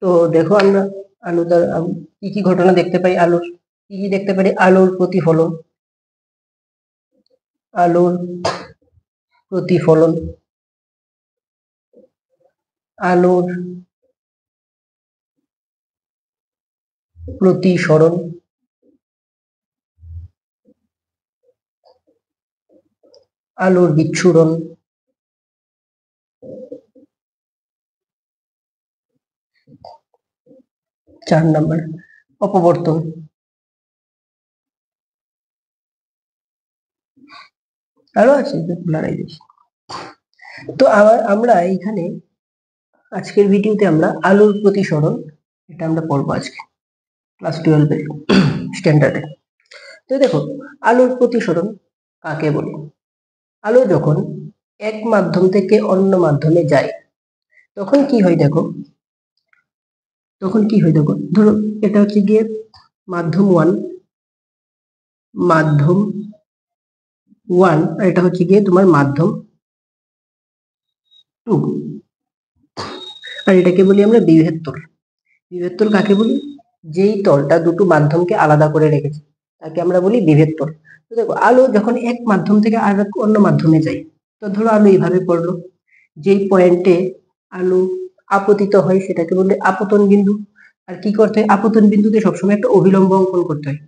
তো দেখো আমরা আলু দ্বারা কি কি ঘটনা দেখতে পাই, আলুর কি কি দেখতে পারি? আলুর প্রতিফলন, আলুর প্রতিফলন, আলুর প্রতিসরণ, আলুর বিচ্ছুরণ, 4 নম্বর অপবর্তন। আরো আছে পোলারাইজেশন। তো আমরা এইখানে আজকের ভিডিওতে আমরা আলুর প্রতিসরণ এটা আমরা পড়বো আজকে ক্লাস 12 এর স্ট্যান্ডার্ডে। তো দেখো, আলুর প্রতিসরণ কাকে বলে? আলু যখন এক মাধ্যম থেকে অন্য মাধ্যমে যায় তখন কি হয় দেখো, ধরো এটা হচ্ছে গিয়ে মাধ্যম 1, মাধ্যম 1 আর এটা হচ্ছে গিয়ে তোমার মাধ্যম 2, আর এটাকে বলি আমরা বিভেদ তল। বিভেদ তল কাকে বলি? যেই তলটা দুটো মাধ্যমকে আলাদা করে রেখেছে তাকে আমরা বলি বিভেদ তল। তো দেখো, আলো যখন এক মাধ্যম থেকে আর অন্য মাধ্যমে যায়, তো ধরো আলো এইভাবে পড়লো, যেই পয়েন্টে আলো আপতিত হয় সেটাকে বলে আপতন বিন্দু। আর কি করতে হয়? আপতন বিন্দুতে সবসময় একটা অভিলম্ব অঙ্কন করতে হয়।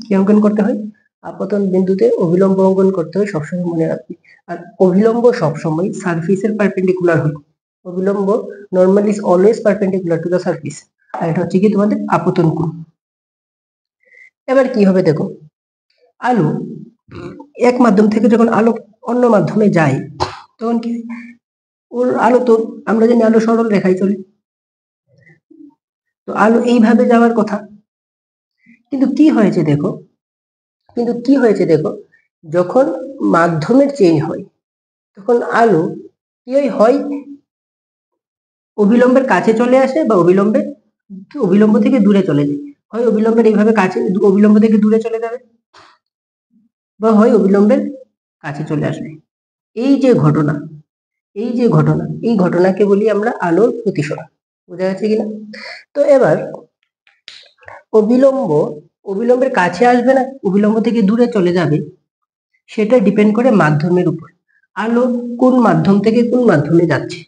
কি অঙ্কন করতে হয়? আপতন বিন্দুতে অভিলম্ব অঙ্কন করতে হয়, সবসময় মনে রাখবে। আর অভিলম্ব সবসময় সারফেসের পারপেন্ডিকুলার হয়। অভিলম্ব নর্মালি is always perpendicular to the surface. আর এটা হচ্ছে কি তোমাদের আপতন কোণ। এবার কি হবে দেখো, আলো এক মাধ্যম থেকে যখন আলো অন্য মাধ্যমে যায় তখন কি ওর আলো তো আমরা জানি আলো সরল রেখায় চলে, তো আলো এইভাবে যাওয়ার কথা। কিন্তু কি হয়েছে দেখো, যখন মাধ্যমের চেঞ্জ হয় তখন আলো কি হয়, অভিলম্বের কাছে চলে আসে বা অভিলম্ব থেকে দূরে চলে যায়। হয় অভিলম্বের এইভাবে কাছে, অভিলম্ব থেকে দূরে চলে যাবে, বা হয় অবিলম্বের কাছে চলে আসবে। এই যে ঘটনা, এই ঘটনাকে বলি আমরা আলোর প্রতিসরণ। বোঝা যাচ্ছে কিনা? তো এবার অবিলম্ব অবিলম্বের কাছে আসবে না অবিলম্ব থেকে দূরে চলে যাবে, সেটা ডিপেন্ড করে মাধ্যমের উপর। আলো কোন মাধ্যম থেকে কোন মাধ্যমে যাচ্ছে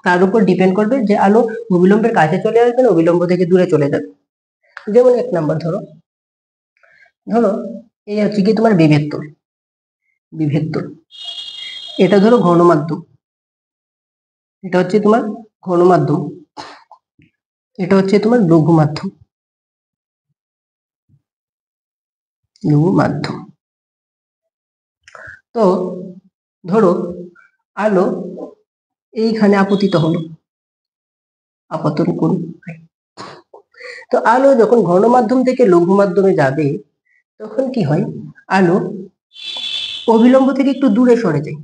তার উপর ডিপেন্ড করবে যে আলো অবিলম্বের কাছে চলে আসবে না অবিলম্ব থেকে দূরে চলে যাবে। যেমন 1 নাম্বার ধরো, এই হচ্ছে কি তোমার বিভেদ তল। এটা ধরো ঘন মাধ্যম, এটা হচ্ছে তোমার ঘন মাধ্যম, এটা হচ্ছে তোমার লঘু মাধ্যম। তো ধরো আলো এইখানে আপতিত হলো, আপতন কোণ। তো আলো যখন ঘন মাধ্যম থেকে লঘু মাধ্যমে যাবে তখন কি হয়, আলো অবিলম্ব থেকে একটু দূরে সরে যায়।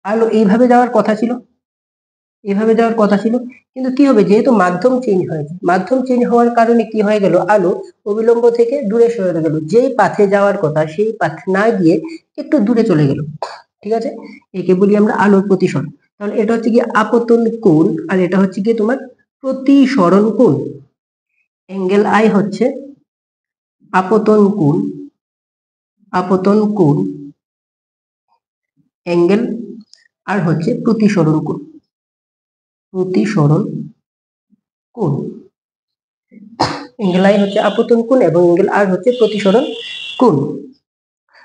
আলো এইভাবে যাওয়ার কথা ছিল, কিন্তু কি হবে, যেহেতু মাধ্যম চেঞ্জ হয়েছে, মাধ্যম চেঞ্জ হওয়ার কারণে কি হয়ে গেল, আলো অবিলম্ব থেকে দূরে সরে গেল, যেই পাথে যাওয়ার কথা সেই পাথ না গিয়ে একটু দূরে চলে গেল। ঠিক আছে, একে বলি আমরা আলোর প্রতিসরণ। তাহলে এটা হচ্ছে কি আপতন কোণ আর এটা হচ্ছে কি তোমার প্রতিসরণ কোণ। অ্যাঙ্গেল আই হচ্ছে আপতন কোণ, অ্যাঙ্গেল আর হচ্ছে প্রতিসরণ কোণ। অ্যাঙ্গেল আই হচ্ছে আপতন কোণ এবং অ্যাঙ্গেল আর হচ্ছে প্রতিসরণ কোণ।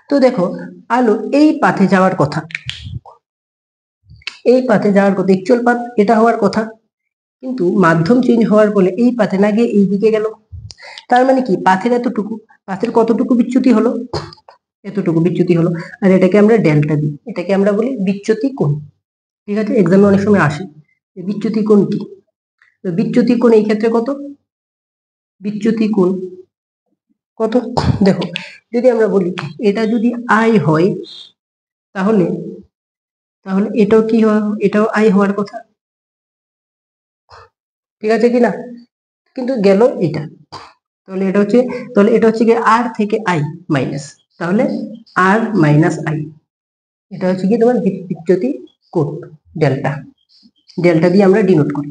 তো দেখো, আলো এই পাথে যাওয়ার কথা, অ্যাকচুয়াল পাথ এটা হওয়ার কথা, কিন্তু মাধ্যম চেঞ্জ হওয়ার ফলে এই পাথে না গিয়ে এই দিকে গেল। তার মানে কি, পাথের কতটুকু বিচ্যুতি হলো, এতটুকু বিচ্যুতি হলো। আর এটাকে আমরা ডেল্টা দিই, এটাকে আমরা বলি বিচ্যুতি কোণ। ঠিক আছে, এক্সামে অনেক সময় আসে বিচ্যুতি কোণ কি। বিচ্যুতি কোণ এই ক্ষেত্রে কত, বিচ্যুতি কোণ কত? দেখো, যদি আমরা বলি এটা যদি আই হয় তাহলে এটাও কি হয়, এটাও আই হওয়ার কথা। ঠিক আছে কিনা? কিন্তু গেল এটা, তাহলে এটা হচ্ছে কি আর থেকে আই মাইনাস, তাহলে আর মাইনাস আই, এটা হচ্ছে কি তোমার বিচ্যুতি কোণ ডেল্টা দিয়ে আমরা ডিনোট করি।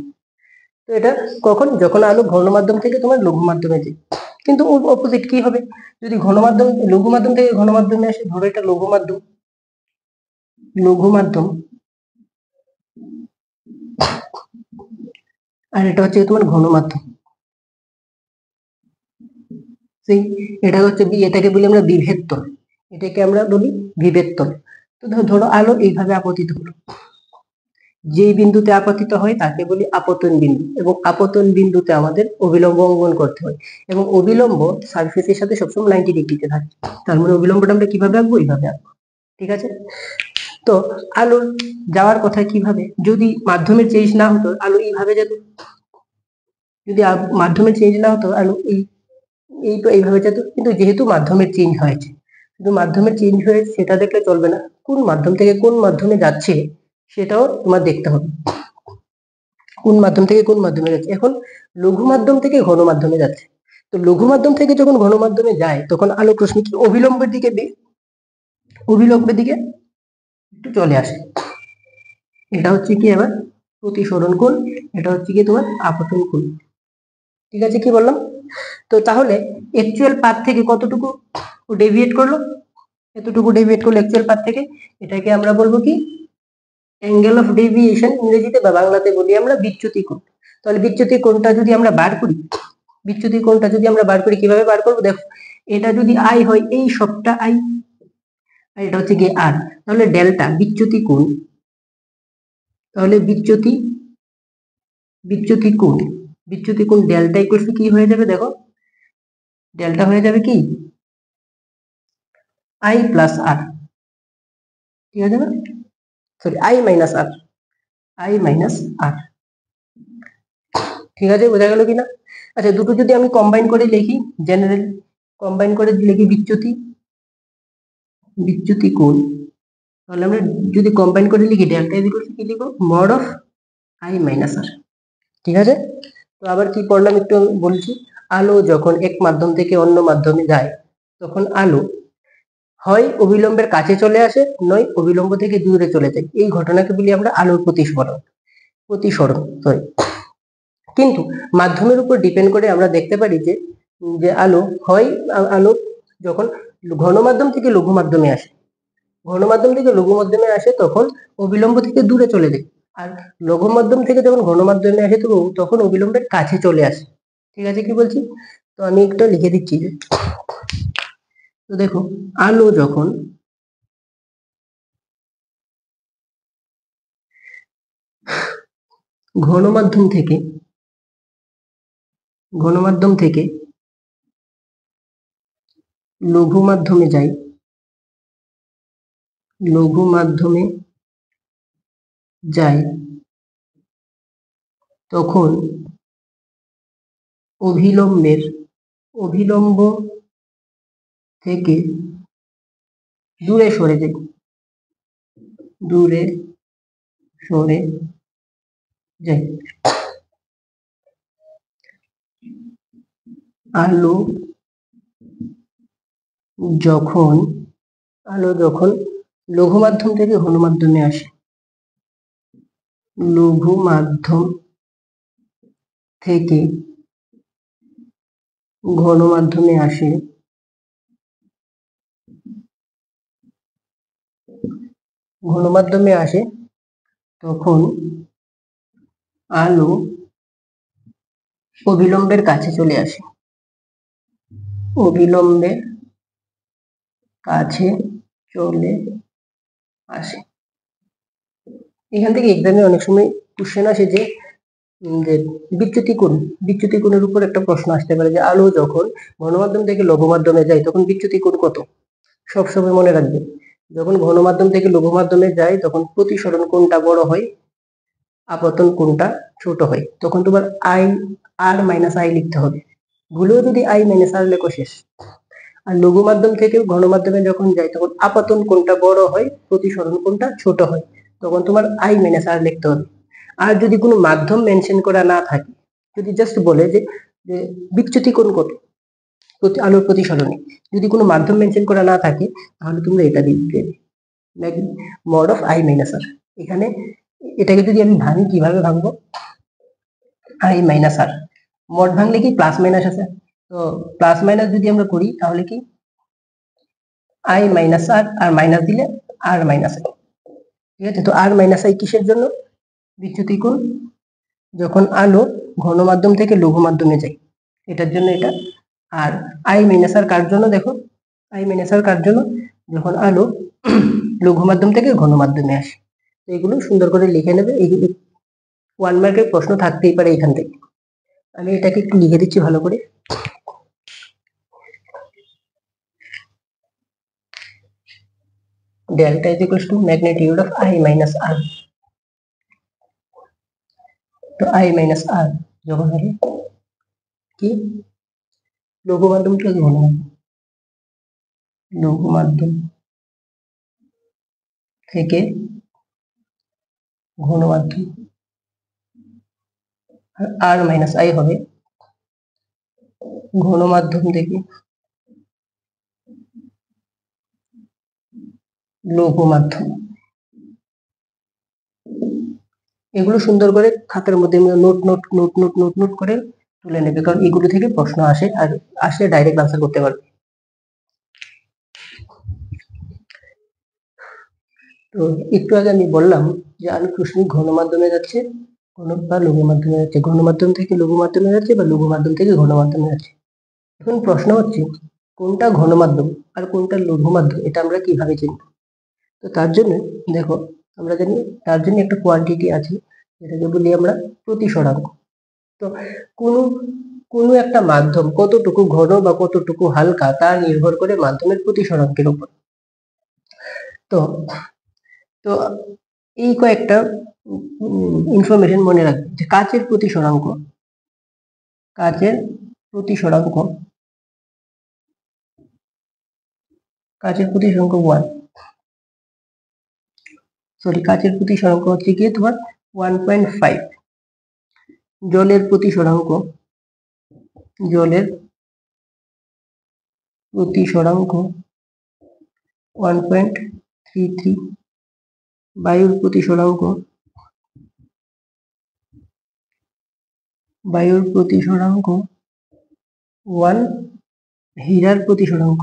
তো তো এটা কখন, যখন আলো ঘন মাধ্যম থেকে তোমার লঘু মাধ্যমে যায়। কিন্তু অপোজিট কি হবে, যদি ঘন মাধ্যম লঘু মাধ্যম থেকে ঘন মাধ্যমে আসে, ধরো এটা লঘু মাধ্যম, লঘু মাধ্যম, আর এটা হচ্ছে তোমার ঘন মাধ্যম, সেই এটা হচ্ছে এটাকে বলি আমরা বিভেদ তল, এটাকে আমরা বলি বিভেদ তল। তো ধরো আলো এইভাবে আপতিত হলো, যেই বিন্দুতে আপতিত হয় তাকে বলি আপতন বিন্দু, এবং আপতন বিন্দুতে আমাদের অভিলম্ব অঙ্কন করতে হয়, এবং অভিলম্ব সারফেসের সাথে সবসময় 90 ডিগ্রিতে থাকে। তার মানে অভিলম্বটা আমরা কিভাবে আঁকবো, এইভাবে আঁকবো। ঠিক আছে, তো আলোর যাওয়ার কথা কিভাবে, যদি মাধ্যমের চেঞ্জ না হতো আলো এইভাবে যেত, যদি মাধ্যমের চেঞ্জ না হতো আলো এই তো এইভাবে যেত, কিন্তু যেহেতু মাধ্যমের চেঞ্জ হয়েছে, শুধু মাধ্যমের চেঞ্জ হয়েছে সেটা দেখলে চলবে না, কোন মাধ্যম থেকে কোন মাধ্যমে যাচ্ছে সেটাও তোমার দেখতে হবে, কোন মাধ্যম থেকে কোন মাধ্যমে যাচ্ছে। এখন লঘু মাধ্যম থেকে ঘন মাধ্যমে যাচ্ছে, তো লঘু মাধ্যম থেকে যখন ঘন মাধ্যমে যায় তখন আলোক রশ্মি কি অভিলম্বের দিকে অভিলম্বের দিকে একটু চলে আসে। এটা হচ্ছে কি এবার প্রতিসরণ কোণ, এটা হচ্ছে কি তোমার আপতন কোণ। ঠিক আছে, কি বললাম, তো তাহলে অ্যাকচুয়াল পাথ থেকে কতটুকু ডেভিয়েট করলো, এতটুকু ডেভিয়েট করলো অ্যাকচুয়াল পাথ থেকে, এটাকে আমরা বলবো কি অ্যাঙ্গেল অফ ডেভিয়েশন, ইংরেজিতে বা বাংলাতে বলি আমরা বিচ্যুতি কোণ। তাহলে বিচ্যুতি কোণটা যদি আমরা বার করি, বিচ্যুতি কোণটা যদি আমরা বার করি, কিভাবে বার করবো দেখো, এটা যদি আই হয়, এই সবটা আই, আর এটা হচ্ছে কি আর, তাহলে ডেল্টা বিচ্যুতি কোণ, তাহলে বিচ্যুতি কোণ, বিচ্যুতি কোণ ডেল্টা ইকুয়ালস কি হয়ে যাবে দেখো, ডেল্টা হয়ে যাবে কি আই প্লাস আর, ঠিক আছে না, sorry I minus r, I minus r. ঠিক আছে, বোঝা গেল কিনা। আচ্ছা, দুটো যদি আমি কম্বাইন করে লিখি, জেনারেল কম্বাইন করে লিখি বিচ্যুতি কোণ, তাহলে আমরা যদি কম্বাইন করে লিখি ডেল্টা ইজ ইকুয়াল টু কি লিখবো, mod of I minus r. ঠিক আছে, তো আবার কি পড়লাম একটু বলছি, আলো যখন এক মাধ্যম থেকে অন্য মাধ্যমে যায় তখন আলো হয় অবিলম্বের কাছে চলে আসে, নয় অবিলম্ব থেকে দূরে চলে যায়, এই ঘটনাকে বলি আমরা আলোর প্রতিসরণ সরি। কিন্তু মাধ্যমের উপর ডিপেন্ড করে আমরা দেখতে পারি যে যে আলো হয় আলো যখন ঘন মাধ্যম থেকে লঘু মাধ্যমে আসে, ঘন মাধ্যম থেকে লঘু মাধ্যমে আসে তখন অবিলম্ব থেকে দূরে চলে যায়, আর লঘু মাধ্যম থেকে যখন ঘন মাধ্যমে আসে তখন অবিলম্বের কাছে চলে আসে। ঠিক আছে, কি বলছি, তো আমি একটা লিখে দিচ্ছি যে, তো দেখো আলো যখন ঘন মাধ্যম থেকে লঘু মাধ্যমে যায়, লঘু মাধ্যমে যায় তখন অভিলম্ব থেকে দূরে সরে যায়, দূরে সরে যায়। আলো যখন লঘু মাধ্যম থেকে ঘন মাধ্যমে আসে, লঘু মাধ্যম থেকে ঘন মাধ্যমে আসে, ঘন মাধ্যমে আসে তখন আলো অবিলম্বের কাছে চলে আসে, অবিলম্বের কাছে চলে আসে। এখান থেকে এক্সামে অনেক সময় কোশ্চেন আসে যে যে বিচ্যুতি কোণের উপর একটা প্রশ্ন আসতে পারে যে আলো যখন ঘন মাধ্যম থেকে লঘু মাধ্যমে যায় তখন বিচ্যুতি কোণ কত। সবসময় মনে রাখবে, যখন ঘন মাধ্যম থেকে লঘু মাধ্যমে যায় তখন প্রতিসরণ কোণটা বড় হয়, আপতন কোণটা ছোট হয়, তখন তোমার আর মাইনাস আই লিখতে হবে, ভুলেও যদি আই মাইনাস আর লেখো শেষ। আর লঘু মাধ্যম থেকে ঘন মাধ্যমে যখন যায় তখন আপতন কোণটা বড় হয়, প্রতিসরণ কোণটা ছোট হয়, তখন তোমার আই মাইনাস আর লিখতে হবে। আর যদি কোনো মাধ্যম মেনশন করা না থাকে, যদি জাস্ট বলে যে বিচ্যুতি কোণ কত আলোর প্রতিসরণে, যদি কোনো মাধ্যম মেনশন করা না থাকে তাহলে তোমরা এটা লিখবে মড অফ আই মাইনাস আর। এখানে এটাকে যদি আমি ভাঙি, কিভাবে ভাঙবো, আই মাইনাস আর, মড ভাঙলে কি প্লাস মাইনাস আছে, তো প্লাস মাইনাস যদি আমরা করি তাহলে কি I minus r, r minus দিলে আর মাইনাস আই, ঠিক আছে। তো আর মাইনাস আই কিসের জন্য? বিচ্যুতি কোণ, যখন আলো ঘন মাধ্যম থেকে লঘু মাধ্যমে যায় এটার জন্য এটা। আর আই মাইনাস আর কার জন্য? দেখো আই মাইনাস আর কার জন্য? যখন আলো লঘু মাধ্যম থেকে ঘন মাধ্যমে আসে। তো এগুলো সুন্দর করে লিখে নেবে, এইগুলো 1 মার্কের প্রশ্ন থাকতেই পারে এখান থেকে। আমি এটাকে একটু লিখে দিচ্ছি ভালো করে। Delta is equals to magnitude of I minus r. তো আই মাইনাস আর যখন হবে কি লঘু মাধ্যম থেকে ঘন মাধ্যম, লঘু মাধ্যম থেকে ঘন মাধ্যম, আর মাইনাস আই হবে ঘন মাধ্যম থেকে লঘু মাধ্যম। এগুলো সুন্দর করে খাতার মধ্যে note note note note note note করে তুলে নেবে, কারণ এগুলো থেকে প্রশ্ন আসে, আর আসলে ডাইরেক্ট আনসার করতে পারবে। তো একটু আগে আমি বললাম যে আলোক রশ্মি ঘন মাধ্যমে যাচ্ছে, ঘন বা লঘু মাধ্যমে যাচ্ছে, ঘন মাধ্যম থেকে লঘু মাধ্যমে যাচ্ছে বা লঘু মাধ্যম থেকে ঘন মাধ্যমে যাচ্ছে। এখন প্রশ্ন হচ্ছে কোনটা ঘন মাধ্যম আর কোনটা লঘু মাধ্যম, এটা আমরা কিভাবে চিনব? তো তার জন্য দেখো আমরা জানি তার জন্য একটা কোয়ান্টিটি আছে যেটাকে বলি আমরা প্রতিসরাঙ্ক। তো কোনো কোনো একটা মাধ্যম কতটুকু ঘন বা কতটুকু হালকা তা নির্ভর করে মাধ্যমের প্রতিসরাঙ্কের উপর। তো তো এই কয়েকটা ইনফরমেশন মনে রাখবে যে কাচের প্রতিসরাঙ্ক, কাচের প্রতিসরাঙ্ক, কাচের প্রতিসরাঙ্ক 1, সরি কাচের প্রতিসরাঙ্ক হচ্ছে গিয়ে তোমার 1.5, জলের প্রতিসরাঙ্ক, জলের প্রতিসরাঙ্ক 1.33, বায়ুর প্রতিসরাঙ্ক, বায়ুর প্রতিসরাঙ্ক 1, হীরার প্রতিসরাঙ্ক,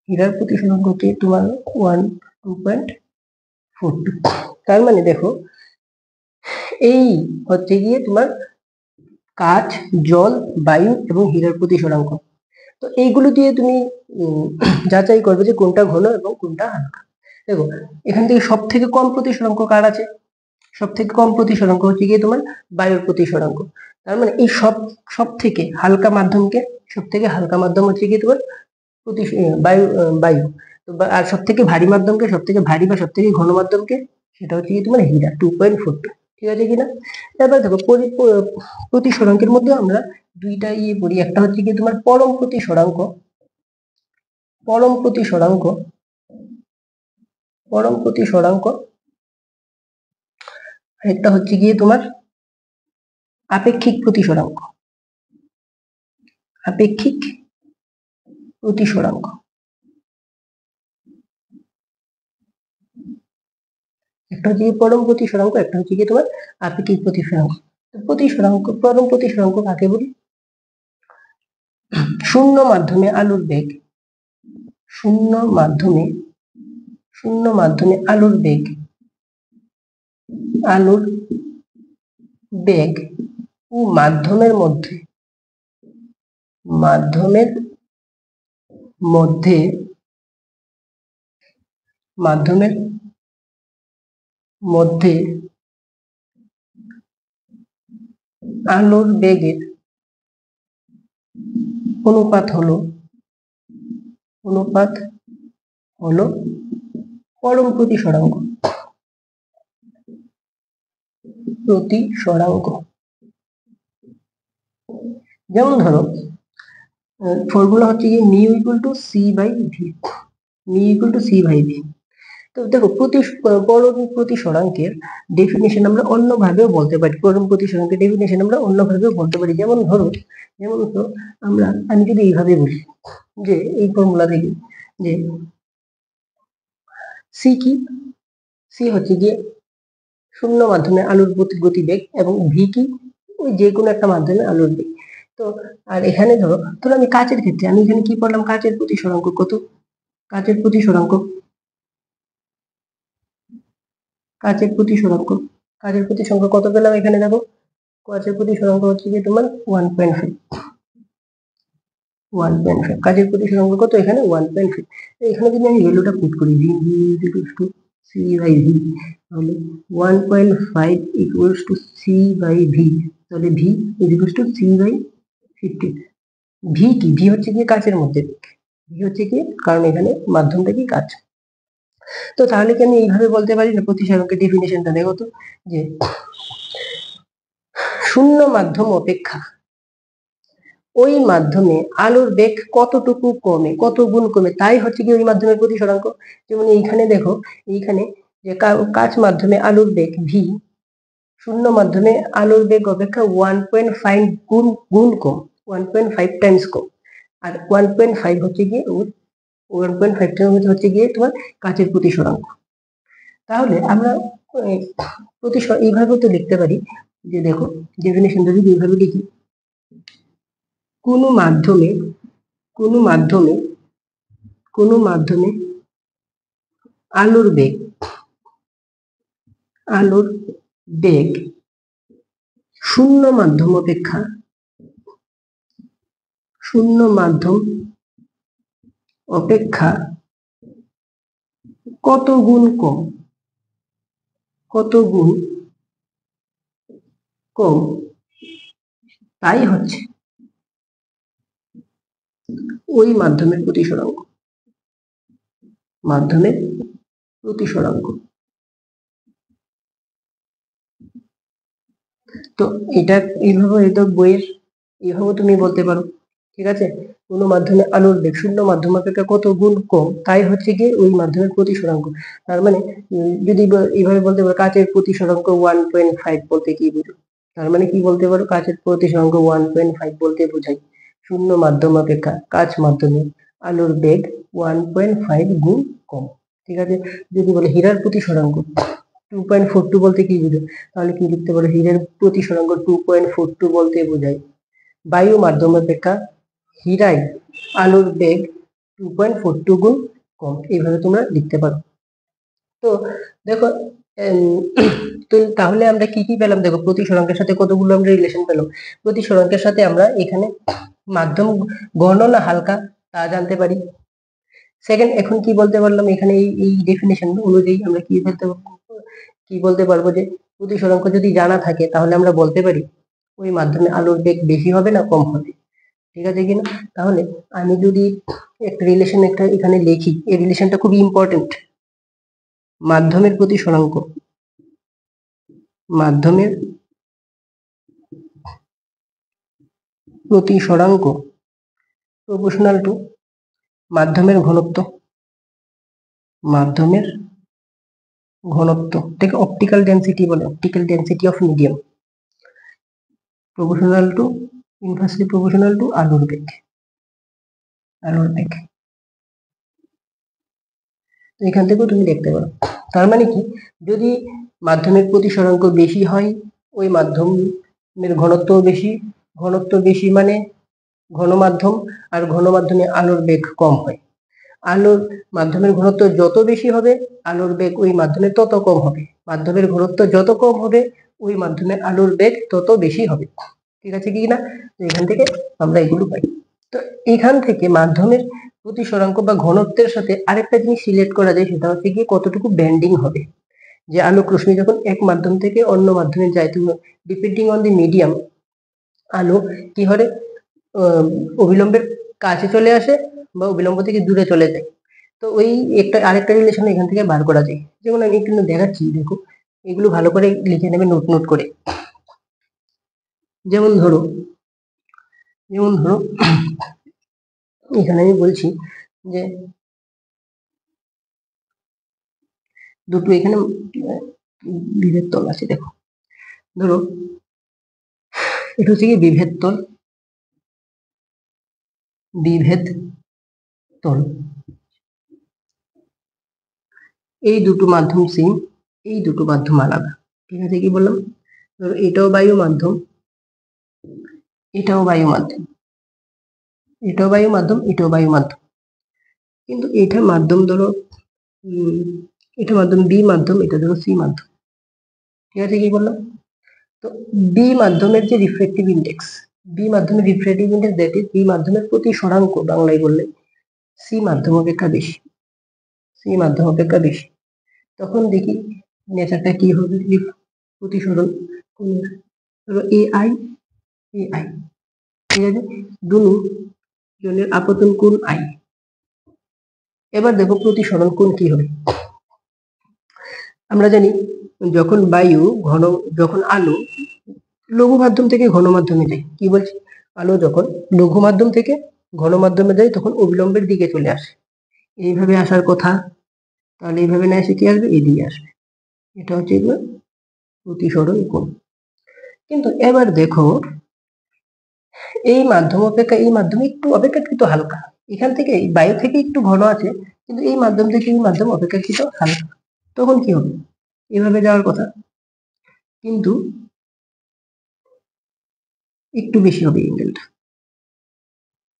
হীরার প্রতিসরাঙ্ক হচ্ছে তোমার 2.42। তার মানে দেখো এই হচ্ছে গিয়ে তোমার কাচ, জল, বায়ু এবং হীরার প্রতিসরাঙ্ক। তো এইগুলো দিয়ে তুমি যাচাই করবে যে কোনটা ঘন এবং কোনটা হালকা। দেখো এখান থেকে সব থেকে কম প্রতিসরাঙ্ক কার আছে? সব থেকে কম প্রতিসরাঙ্ক হচ্ছে গিয়ে তোমার বায়ুর প্রতিসরাঙ্ক। তার মানে এই সব থেকে হালকা মাধ্যমকে, সব থেকে হালকা মাধ্যম হচ্ছে গিয়ে তোমার বায়ু, বায়ু। তো আর সব থেকে ভারী মাধ্যমকে, সব থেকে ভারী বা সব থেকে ঘন মাধ্যমকে, সেটা হচ্ছে গিয়ে তোমার হীরা 2.42। ঠিক আছে কিনা? তারপর দেখো প্রতিসরাঙ্কের মধ্যে আমরা দুইটা পড়ি, একটা হচ্ছে গিয়ে তোমার পরম প্রতিসরাঙ্ক, পরম প্রতিসরাঙ্ক, পরম প্রতিসরাঙ্ক, আরেকটা হচ্ছে গিয়ে তোমার আপেক্ষিক প্রতিসরাঙ্ক, আপেক্ষিক প্রতিসরাঙ্ক। একটা হচ্ছে গিয়ে পরম প্রতিসরাঙ্ক, একটা হচ্ছে গিয়ে তোমার আপেক্ষিক প্রতিসরাঙ্ক। প্রতিসরাঙ্ক, পরম প্রতিসরাঙ্ক কাকে বলি? শূন্য মাধ্যমে আলোর বেগ, শূন্য মাধ্যমে, শূন্য মাধ্যমে আলোর বেগ, আলোর বেগ ও মাধ্যমের মধ্যে, মাধ্যমের মধ্যে, মাধ্যমের মধ্যে আলোর বেগের অনুপাত হলো, অনুপাত হলো পরম প্রতিসরাঙ্ক, প্রতিসরাঙ্ক। যেমন ধরো ফর্মুলা হচ্ছে কি mu equal to c by v, mu equal to c by v. তো দেখো পরম প্রতিসরাঙ্কের ডেফিনেশন আমরা অন্যভাবেও বলতে পারি, পরম প্রতিসরাঙ্কের ডেফিনেশন আমরা অন্যভাবেও বলতে পারি। যেমন ধরো আমি যদি এইভাবে বলি যে এই ফর্মুলা থেকে যে সি কি, সি হচ্ছে গিয়ে শূন্য মাধ্যমে আলোর গতিবেগ, এবং ভি কি, ওই যে কোনো একটা মাধ্যমে আলোর বেগ। তো আর এখানে ধরো ধরো আমি কাচের ক্ষেত্রে আমি এখানে কি পড়লাম, কাচের প্রতিসরাঙ্ক কত, কাচের প্রতিসরাঙ্ক, কাচের প্রতিসরাঙ্ক, কাচের প্রতিসরাঙ্ক কত পেলাম এখানে দেখো, কাচের প্রতিসরাঙ্ক হচ্ছে কি তোমার 1.5, 1.5 কাজের প্রতিসরাঙ্ক কত এখানে 1.5। এখানে যদি আমি ভ্যালুটা পুট করি v equals to c by v, তাহলে 1.5 equals to c by v, তাহলে v equals to c by 15। V কি, ভি হচ্ছে কি কাচের মধ্যে দিক, ভি হচ্ছে কি, কারণ এখানে মাধ্যমটা কি কাচ। তো তাহলে কি আমি এইভাবে বলতে পারি না, প্রতিসরাঙ্কের ডেফিনেশনটা দেখো তো, যে শূন্য মাধ্যম অপেক্ষা ওই মাধ্যমে আলোর বেগ কতটুকু কমে, কত গুণ কমে, তাই হচ্ছে কি ওই মাধ্যমের প্রতিসরাঙ্ক। যেমন এইখানে দেখো, এইখানে যে কাচ মাধ্যমে আলোর বেগ ভি শূন্য মাধ্যমে আলোর বেগ অপেক্ষা 1.5 গুণ গুণ কম, 1.5 টাইমস কম। আর 1.5 হচ্ছে গিয়ে 1.5 টাইমস হচ্ছে গিয়ে তোমার কাচের প্রতিসরাঙ্ক। তাহলে আমরা এইভাবে তো লিখতে পারি, যে দেখো ডেফিনেশনটা যদি এইভাবে লিখি, কোনো মাধ্যমে কোনো মাধ্যমে কোনো মাধ্যমে আলোর বেগ, আলোর বেগ শূন্য মাধ্যম অপেক্ষা, শূন্য মাধ্যম অপেক্ষা কত গুণ কম, কত গুণ কম, তাই হচ্ছে ওই মাধ্যমের প্রতিসরাঙ্ক, মাধ্যমের প্রতিসরাঙ্ক। তো এটা এইভাবে, এটা বইয়ের এইভাবে তুমি বলতে পারো, ঠিক আছে। কোনো মাধ্যমে আলোর বেগ শূন্য মাধ্যম অপেক্ষা কত গুণ কম, তাই হচ্ছে গিয়ে ওই মাধ্যমের প্রতিসরাঙ্ক। তার মানে যদি এইভাবে বলতে পারো কাচের প্রতিসরাঙ্ক 1.5 বলতে কি বুঝো, তার মানে কি বলতে পারো, কাচের প্রতিসরাঙ্ক 1.5 বলতে বোঝায় শূন্য মাধ্যম অপেক্ষা কাচ মাধ্যমে আলোর বেগ 1.5 গুণ কম, ঠিক আছে। যদি বলে হীরার প্রতিসরাঙ্ক 2.42 বলতে কি বুঝো, তাহলে কি লিখতে পারো, হীরার প্রতিসরাঙ্ক 2.42 বলতে বোঝায় বায়ু মাধ্যম অপেক্ষা হীরায় আলোর বেগ 2.42 গুণ কম, এইভাবে তোমরা লিখতে পারো। তো দেখো তো তাহলে আমরা কি কি পেলাম, দেখো প্রতিসরাঙ্কের সাথে কতগুলো আমরা রিলেশন পেলাম। প্রতিসরাঙ্কের সাথে আমরা এখানে মাধ্যম ঘন না হালকা তা জানতে পারি। সেকেন্ড, এখন কি বলতে পারলাম, এখানে এই ডেফিনেশন অনুযায়ী আমরা কি বলতে পারবো, যে প্রতিসরাঙ্ক যদি জানা থাকে তাহলে আমরা বলতে পারি ওই মাধ্যমে আলোর বেগ বেশি হবে না কম হবে, ঠিক আছে কিনা। তাহলে আমি যদি একটা রিলেশন একটা এখানে লিখি, এই রিলেশনটা খুবই ইম্পর্টেন্ট, মাধ্যমের প্রতিসরাঙ্ক, মাধ্যমের প্রতিসরাঙ্ক প্রপোর্শনাল টু মাধ্যমের ঘনত্ব, মাধ্যমের ঘনত্ব থেকে অপটিক্যাল ডেন্সিটি বলে, optical density of medium, proportional to, inversely proportional to আলোর বেগ, আলোর বেগ। তো এখান থেকেও তুমি দেখতে পারো, তার মানে কি, যদি মাধ্যমের প্রতিসরাঙ্ক বেশি হয় ওই মাধ্যমের ঘনত্ব বেশি, ঘনত্ব বেশি মানে ঘন মাধ্যম, আর ঘন মাধ্যমে আলোর বেগ কম হয়। আলোর মাধ্যমের ঘনত্ব যত বেশি হবে আলোর বেগ ওই মাধ্যমে তত কম হবে, মাধ্যমের ঘনত্ব যত কম হবে ওই মাধ্যমে আলোর বেগ তত বেশি হবে, ঠিক আছে কি না। তো এখান থেকে আমরা এগুলো পাই। তো এখান থেকে মাধ্যমের প্রতিসরাঙ্ক বা ঘনত্বের সাথে আরেকটা জিনিস সিলেক্ট করা যায়, সেটা হচ্ছে গিয়ে কতটুকু ব্যান্ডিং হবে, যে আলোক রশ্মি যখন এক মাধ্যম থেকে অন্য মাধ্যমে যায়, তো ডিপেন্ডিং অন দি মিডিয়াম আলো কি হয়, অবিলম্বের কাছে চলে আসে বা অবিলম্ব থেকে দূরে চলে যায়। তো ওই একটা আরেকটা রিলেশন এখান থেকে বার করা যায়, যেমন আমি একটু দেখাচ্ছি, দেখো এগুলো ভালো করে লিখে নেবে নোট নোট করে। যেমন ধরো এখানে আমি বলছি যে দুটো এখানে বিভেদ তল আছে, দেখো ধরো এটা হচ্ছে কি বিভেদ তল, বিভেদ তল, এই দুটো মাধ্যম সেম, এই দুটো মাধ্যম আলাদা, ঠিক আছে? কি বললাম? ধরো এটাও বায়ু মাধ্যম, এটাও বায়ু মাধ্যম, এটাও বায়ু মাধ্যম, এটাও বায়ু মাধ্যম, কিন্তু এটা মাধ্যম ধরো এটা মাধ্যম বি মাধ্যম, এটা ধরো সি মাধ্যম, ঠিক আছে? কি বললাম? তো বি মাধ্যমের যে রিফ্রেক্টিভ ইন্ডেক্স, বি মাধ্যমের রিফ্রেক্টিভ ইন্ডেক্স দ্যাট ইজ বি মাধ্যমের প্রতিসরাঙ্ক বাংলায় বললে সি মাধ্যম অপেক্ষা বেশি, সি মাধ্যম অপেক্ষা বেশি। তখন দেখি নেচারটা কি হবে, প্রতিসরণ ধরো এ আই, এ আই, ঠিক আছে? দুনু জনের আপতন কোণ আই। এবার দেখো প্রতিসরণ কোণ কি হবে। আমরা জানি যখন বায়ু ঘন, যখন আলো লঘু মাধ্যম থেকে ঘন মাধ্যমে যায়, কি বলছি? আলো যখন লঘু মাধ্যম থেকে ঘন মাধ্যমে যায় তখন অবিলম্বের দিকে চলে আসে, এইভাবে আসার কথা, তাহলে এইভাবে না এসে কি আসবে, এদিকে আসবে। এটা হচ্ছে এগুলো প্রতিসরণ কোণ। কিন্তু এবার দেখো এই মাধ্যম অপেক্ষা এই মাধ্যমে একটু অপেক্ষাকৃত হালকা, এখান থেকে বায়ু থেকে একটু ঘন আছে, কিন্তু এই মাধ্যম থেকে এই মাধ্যম অপেক্ষাকৃত হালকা, তখন কি হবে? এভাবে যাওয়ার কথা, কিন্তু একটু বেশি হবে অ্যাঙ্গেলটা,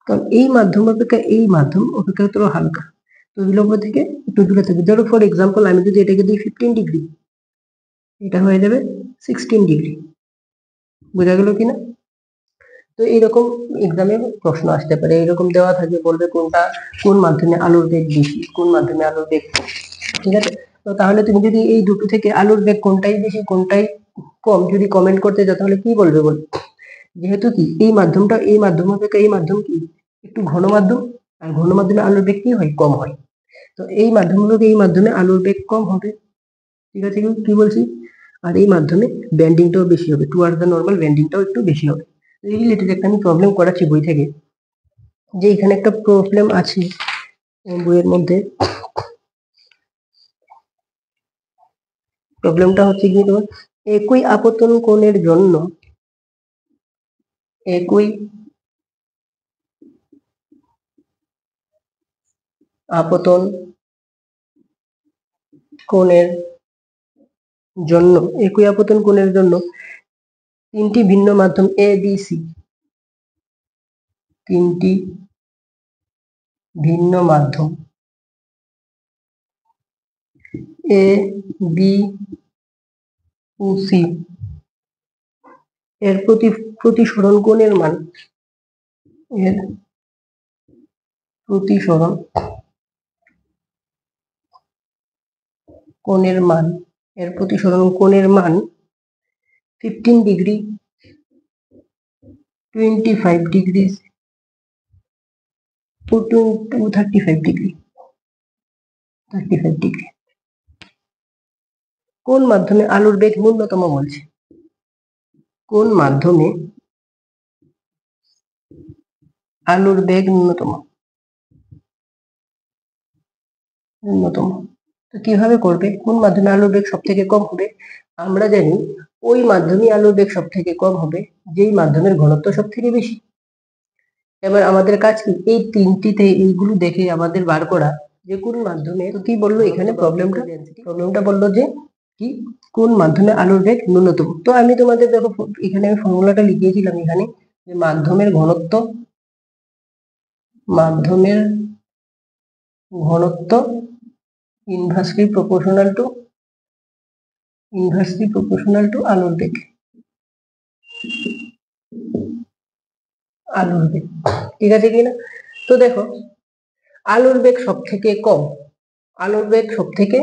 কারণ এই মাধ্যম অপেক্ষা এই মাধ্যম অপেক্ষাকৃত হালকা, তো বিলম্ব থেকে একটু দূরে থাকবে। ধরো ফর এক্সাম্পল আমি যদি এটাকে দিই 15 ডিগ্রি, এটা হয়ে যাবে 16 ডিগ্রি, বোঝা গেল কিনা? তো এইরকম এক্সামে প্রশ্ন আসতে পারে, এরকম দেওয়া থাকবে, বলবে কোনটা, কোন মাধ্যমে আলোর বেগ বেশি, কোন মাধ্যমে আলোর বেগ কম, ঠিক আছে? তো তাহলে তুমি যদি এই দুটো থেকে আলোর বেগ কোনটাই বেশি কোনটাই কম যদি কমেন্ট করতে যাও তাহলে কি বলবে বল? যেহেতু কি এই মাধ্যমটা এই মাধ্যম অপেক্ষা এই মাধ্যম কি একটু ঘন মাধ্যম, আর ঘন মাধ্যমে আলোর বেগ কি হয়, কম হয়, তো এই মাধ্যমগুলোকে এই মাধ্যমে আলোর বেগ কম হবে, ঠিক আছে? কি বলছি? আর এই মাধ্যমে ব্যান্ডিংটাও বেশি হবে, টুয়ার্ডস দ্য নর্মাল ব্যান্ডিংটাও একটু বেশি হবে। এই রিলেটেড একটা আমি প্রবলেম করাচ্ছি বই থেকে, যে এখানে একটা প্রবলেম আছে বইয়ের মধ্যে। প্রবলেমটা হচ্ছে কি তোমার, একই আপতন কোণের জন্য একই আপতন কোণের জন্য একই আপতন কোণের জন্য তিনটি ভিন্ন মাধ্যম এ বি সি, তিনটি ভিন্ন মাধ্যম এ বি ও সি এর প্রতিসরণ কোণের মান, এর প্রতিসরণ কোণের মান, এর প্রতিসরণ কোণের মান 15 ডিগ্রি, 25 ডিগ্রি ও 35 ডিগ্রি, 35 ডিগ্রি। কোন মাধ্যমে আলোর বেগ ন্যূনতম বলছে, কোন মাধ্যমে আলোর বেগ ন্যূনতম, ন্যূনতম। তো কিভাবে করবে, কোন মাধ্যমে আলোর বেগ সব থেকে কম হবে? আমরা জানি ওই মাধ্যমে আলোর বেগ সব থেকে কম হবে যেই মাধ্যমের ঘনত্ব সব থেকে বেশি। এবার আমাদের কাজ কি, এই তিনটিতে এইগুলো দেখে আমাদের বার করা যে কোন মাধ্যমে, তো কি বললো এখানে প্রবলেমটা বললো যে কি কোন মাধ্যমে আলোর বেগ ন্যূনতম। তো আমি তোমাদের দেখো এখানে আমি ফর্মুলাটা লিখিয়েছিলাম এখানে, যে মাধ্যমের ঘনত্ব, মাধ্যমের ঘনত্ব ইনভার্সলি প্রপোর্শনাল টু আলোর বেগ, আলোর বেগ, ঠিক আছে কিনা? তো দেখো আলোর বেগ সব থেকে কম, আলোর বেগ সব থেকে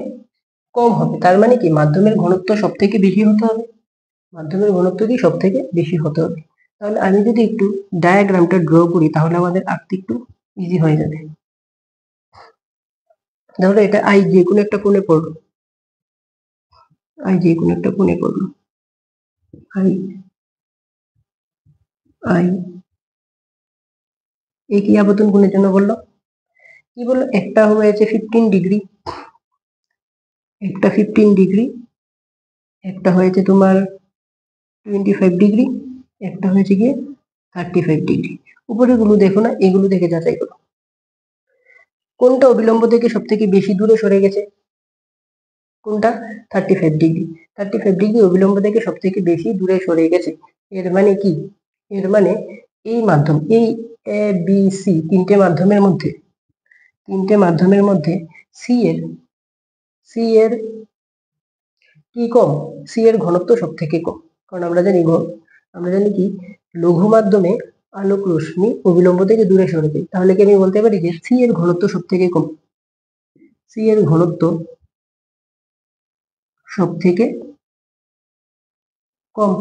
কম হবে, তার মানে কি মাধ্যমের ঘনত্ব সব থেকে বেশি হতে হবে, মাধ্যমের ঘনত্ব কি সব থেকে বেশি হতে হবে। তাহলে আমি যদি একটু ডায়াগ্রামটা ড্র করি তাহলে আমাদের আঁকতে একটু ইজি হয়ে যাবে। তাহলে এটা আই যে কোনো একটা কোণে পড়লো, আই যে কোনো একটা কোণে পড়লো, আই আই এই কি আপতন কোণের জন্য বললো, কি বললো, একটা হয়েছে 15 ডিগ্রি, একটা 15 ডিগ্রি, একটা হয়েছে তোমার 25 ডিগ্রি, একটা হয়েছে গিয়ে 35 ডিগ্রি। উপরে গুলো দেখো না, এগুলো দেখে যাচাই করো কোনটা অবিলম্ব থেকে সব থেকে বেশি দূরে সরে গেছে, কোনটা? 35 ডিগ্রি। 35 ডিগ্রি অবিলম্ব থেকে সব থেকে বেশি দূরে সরে গেছে। এর মানে কি? এর মানে এই মাধ্যম, এই এ বি সি তিনটে মাধ্যমের মধ্যে সি এর কি কম? সি এর ঘনত্ব সব থেকে কম। কারণ আমরা জানি কি লঘু মাধ্যমে আলোক রশ্মি অবিলম্ব থেকে দূরে সরে যায়। তাহলে কি আমি বলতে পারি যে সি এর ঘনত্ব সব থেকে কম? সি এর ঘনত্ব সব থেকে কম।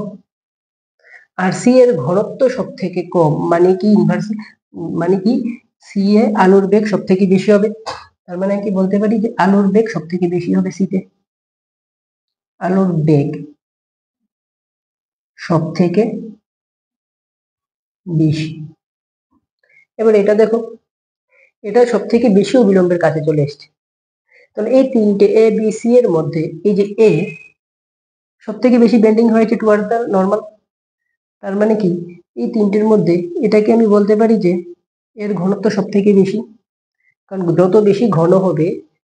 আর সি এর ঘনত্ব সব থেকে কম মানে কি সি এ আলোর বেগ সব থেকে বেশি হবে। তার মানে কি বলতে পারি যে আলোর বেগ সব থেকে বেশি হবে সিতে। আলোর বেগ সব থেকে বেশি। এবার এটা দেখো, এটা সব থেকে বেশি অবিলম্বের কাছে চলে এসছে। তাহলে এই তিনটে এ বি সি এর মধ্যে এই যে এ সব থেকে বেশি বেন্ডিং হয়েছে টুয়ার্ড দ্য নর্মাল। তার মানে কি এই তিনটের মধ্যে এটাকে আমি বলতে পারি যে এর ঘনত্ব সব থেকে বেশি। কারণ যত বেশি ঘন হবে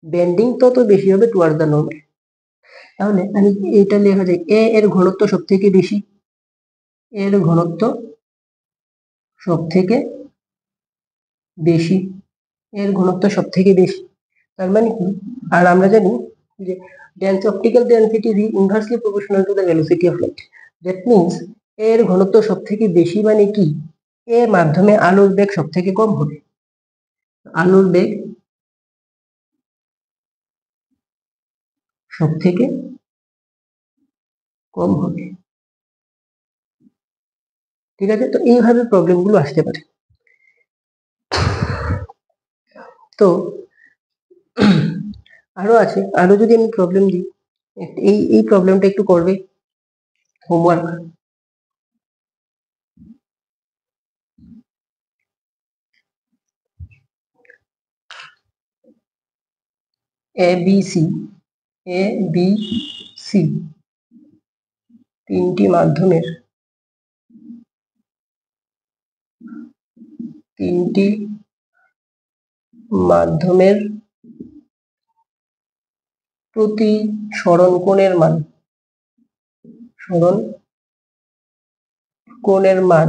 বেন্ডিং তত বেশি হবে টুয়ার্ড দ্য নর্মাল। তাহলে আমি এটা লেখা যায় এ এর ঘনত্ব সব থেকে বেশি, এর ঘনত্ব সব থেকে বেশি, এর ঘনত্ব সব থেকে বেশি। তার মানে কি? আর আমরা জানি যে optical density is inversely proportional to the velocity of light. That means এর ঘনত্ব সব থেকে বেশি মানে কি? এর মাধ্যমে আলোর বেগ সব থেকে কম হবে। আলোর বেগ সব থেকে কম হবে। ঠিক আছে, তো এইভাবে প্রবলেম গুলো আসতে পারে। তো আরো আছে, আরো যদি আমি প্রবলেম দিই, এই প্রবলেমটা একটু করবে হোমওয়ার্ক। এ বি সি তিনটি মাধ্যমের প্রতি সরণ কোণের মান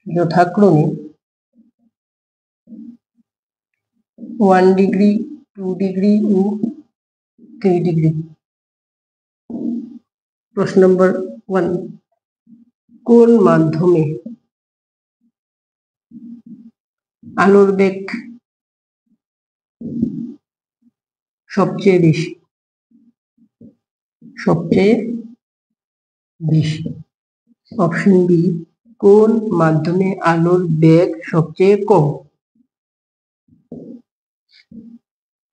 যথাক্রমে 1 ডিগ্রি, 2 ডিগ্রি ও 3 ডিগ্রি। প্রশ্ন নম্বর 1, কোন মাধ্যমে আলোর বেগ সবচেয়ে বেশি? অপশন বি, কোন মাধ্যমে আলোর বেগ সবচেয়ে কম?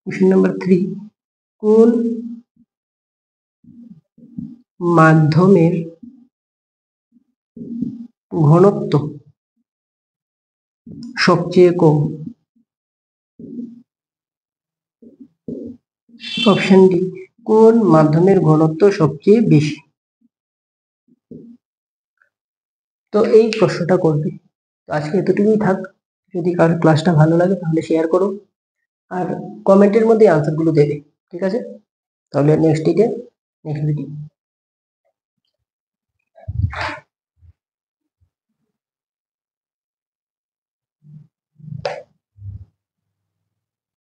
কোশ্চেন নাম্বার 3, কোন মাধ্যমের ঘনত্ব সবচেয়ে কম? অপশন ডি, কোন মাধ্যমের ঘনত্ব সবচেয়ে বেশি? তো এই প্রশ্নটা করবে। তো আজকে এতটুকুই থাক। যদি কারোর ক্লাসটা ভালো লাগে তাহলে শেয়ার করো আর কমেন্টের মধ্যে আনসার গুলো দেবে। ঠিক আছে, তাহলে নেক্সট ভিডিও।